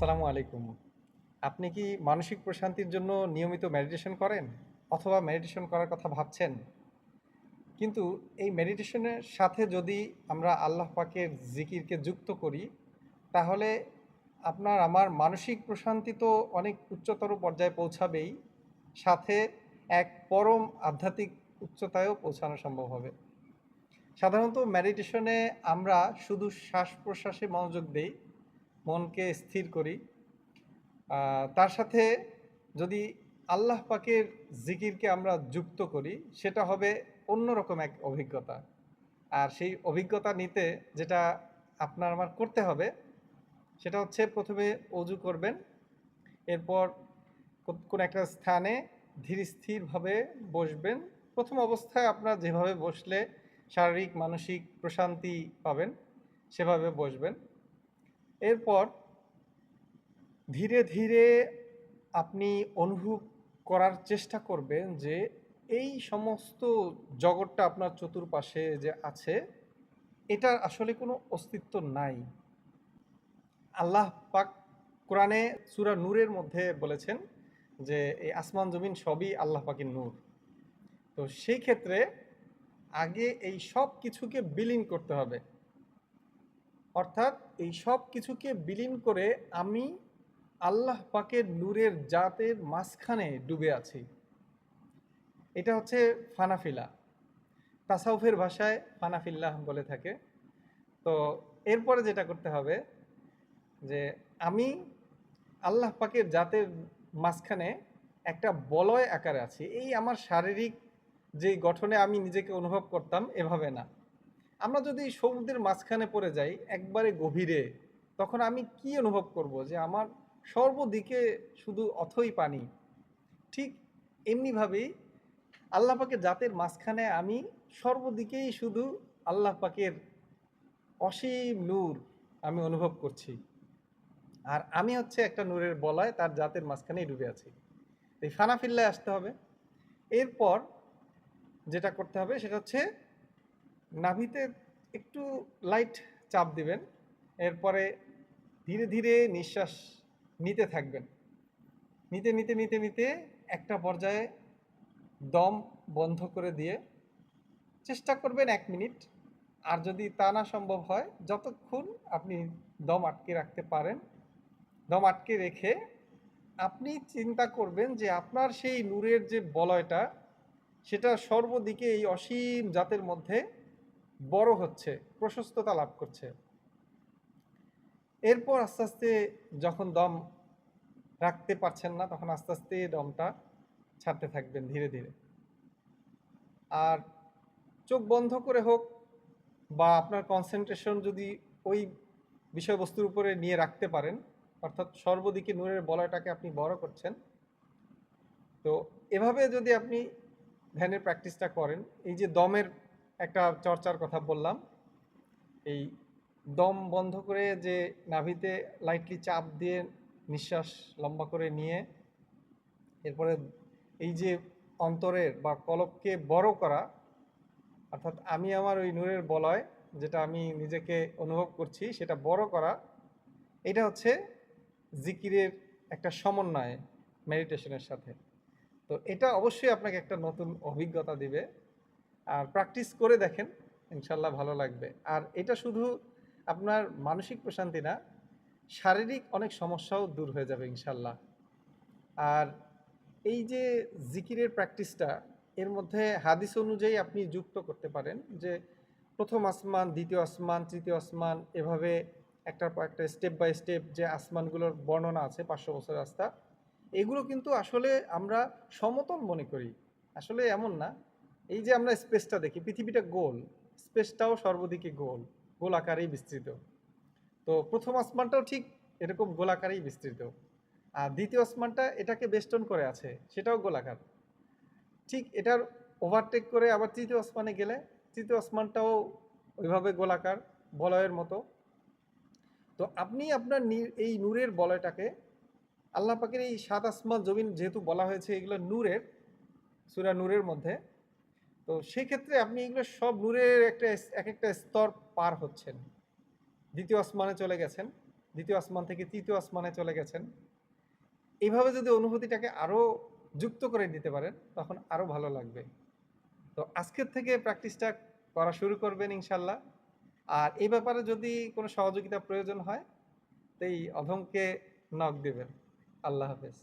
আসসালামু আলাইকুম। আপনি কি মানসিক প্রশান্তির জন্য নিয়মিত মেডিটেশন করেন? অথবা মেডিটেশন করার কথা ভাবছেন? কিন্তু এই মেডিটেশনের সাথে যদি আমরা আল্লাহ পাকের জিকিরকে যুক্ত করি, তাহলে আপনার আমার মানসিক প্রশান্তি তো অনেক উচ্চতর পর্যায়ে পৌঁছাবেই, সাথে এক পরম আধ্যাত্মিক উচ্চতায়ও পৌঁছানো সম্ভব হবে। সাধারণত মেডিটেশনে আমরা শুধু শ্বাস-প্রশ্বাসে মনোযোগ দেই, মনকে স্থির করি। তার সাথে যদি আল্লাহ পাকের জিকিরকে আমরা যুক্ত করি, সেটা হবে অন্যরকম এক অভিজ্ঞতা। আর সেই অভিজ্ঞতা নিতে যেটা আপনার আমার করতে হবে, সেটা হচ্ছে প্রথমে অজু করবেন। এরপর কোনো একটা স্থানে ধীর স্থিরভাবে বসবেন। প্রথম অবস্থায় আপনার যেভাবে বসলে শারীরিক মানসিক প্রশান্তি পাবেন, সেভাবে বসবেন। এরপর ধীরে ধীরে আপনি অনুভব করার চেষ্টা করবেন যে এই সমস্ত জগৎটা আপনার চতুর্পাশে যে আছে, এটার আসলে কোনো অস্তিত্ব নাই। আল্লাহ পাক কোরআনে সূরা নূরের মধ্যে বলেছেন যে এই আসমান জমিন সবই আল্লাহ পাকের নূর। তো সেই ক্ষেত্রে আগে এই সব কিছুকে বিলীন করতে হবে। অর্থাৎ এই সব কিছুকে বিলীন করে আমি আল্লাহ পাকের নূরের জাতের মাঝখানে ডুবে আছি। এটা হচ্ছে ফানাফিলা। তাসাউফের ভাষায় ফানাফিল্লাহ বলে থাকে। তো এরপরে যেটা করতে হবে যে আমি আল্লাহ পাকের জাতের মাঝখানে একটা বলয় আকারে আছি। এই আমার শারীরিক যে গঠনে আমি নিজেকে অনুভব করতাম, এভাবে না। আমরা যদি সমুদ্রের মাঝখানে পড়ে যাই একবারে গভীরে, তখন আমি কি অনুভব করব যে আমার সর্বদিকে শুধু অথই পানি। ঠিক এমনিভাবেই আল্লাহ পাকের জাতের মাঝখানে আমি সর্বদিকেই শুধু আল্লাহ পাকের অসীম নূর আমি অনুভব করছি। আর আমি হচ্ছে একটা নূরের বলয়, তার জাতের মাঝখানেই ডুবে আছি। এই ফানাফিল্লায় আসতে হবে। এরপর যেটা করতে হবে সেটা হচ্ছে নাভিতে একটু লাইট চাপ দিবেন। এরপরে ধীরে ধীরে নিঃশ্বাস নিতে থাকবেন। নিতে নিতে নিতে নিতে একটা পর্যায়ে দম বন্ধ করে দিয়ে চেষ্টা করবেন 1 মিনিট। আর যদি তা না সম্ভব হয়, যতক্ষণ আপনি দম আটকে রাখতে পারেন, দম আটকে রেখে আপনি চিন্তা করবেন যে আপনার সেই নূরের যে বলয়টা, সেটা সর্বদিকে এই অসীম জাতের মধ্যে বড় হচ্ছে, প্রশস্ততা লাভ করছে। এরপর আস্তে আস্তে যখন দম রাখতে পারছেন না, তখন আস্তে আস্তে দমটা ছাড়তে থাকবেন ধীরে ধীরে। আর চোখ বন্ধ করে হোক বা আপনার কনসেন্ট্রেশন যদি ওই বিষয়বস্তুর উপরে নিয়ে রাখতে পারেন, অর্থাৎ সর্বদিকে নূরের বলয়টাকে আপনি বড় করছেন, তো এভাবে যদি আপনি ধ্যানের প্র্যাকটিসটা করেন, এই যে দমের একটা চর্চার কথা বললাম, এই দম বন্ধ করে যে নাভিতে লাইটলি চাপ দিয়ে নিঃশ্বাস লম্বা করে নিয়ে এরপরে এই যে অন্তরের বা কলবকে বড় করা, অর্থাৎ আমি আমার ওই নূরের বলয় যেটা আমি নিজেকে অনুভব করছি সেটা বড় করা, এটা হচ্ছে জিকিরের একটা সমন্বয় মেডিটেশনের সাথে। তো এটা অবশ্যই আপনাকে একটা নতুন অভিজ্ঞতা দিবে। আর প্র্যাকটিস করে দেখেন, ইনশাল্লাহ ভালো লাগবে। আর এটা শুধু আপনার মানসিক প্রশান্তি না, শারীরিক অনেক সমস্যাও দূর হয়ে যাবে ইনশাল্লাহ। আর এই যে জিকিরের প্র্যাকটিসটা, এর মধ্যে হাদিস অনুযায়ী আপনি যুক্ত করতে পারেন যে প্রথম আসমান, দ্বিতীয় আসমান, তৃতীয় আসমান, এভাবে একটার পর একটা স্টেপ বাই স্টেপ যে আসমানগুলোর বর্ণনা আছে, 500 বছর রাস্তা, এগুলো কিন্তু আসলে আমরা সমতল মনে করি। আসলে এমন না। এই যে আমরা স্পেসটা দেখি, পৃথিবীটা গোল, স্পেসটাও সর্বদিকে গোল, গোল আকারেই বিস্তৃত। তো প্রথম আসমানটাও ঠিক এরকম গোলাকারেই বিস্তৃত। আর দ্বিতীয় আসমানটা এটাকে বেষ্টন করে আছে, সেটাও গোলাকার। ঠিক এটার ওভারটেক করে আবার তৃতীয় আসমানে গেলে তৃতীয় আসমানটাও ওইভাবে গোলাকার, বলয়ের মতো। তো আপনি আপনার এই নূরের বলয়টাকে আল্লাহ পাকের এই 7 আসমান জমিন যেহেতু বলা হয়েছে এগুলো নূরের, সূরা নূরের মধ্যে, তো সেক্ষেত্রে আপনি এগুলো সব নূরের এক একটা স্তর পার হচ্ছেন, দ্বিতীয় আসমানে চলে গেছেন। দ্বিতীয় আসমান থেকে তৃতীয় আসমানে চলে গেছেন। এইভাবে যদি অনুভূতিটাকে আরো যুক্ত করে দিতে পারেন তখন আরো ভালো লাগবে। তো আজকের থেকে প্র্যাকটিসটা করা শুরু করবেন ইনশাল্লাহ। আর এই ব্যাপারে যদি কোনো সহযোগিতা প্রয়োজন হয় তো এই অধমকে নক দেবেন। আল্লাহ হাফেজ।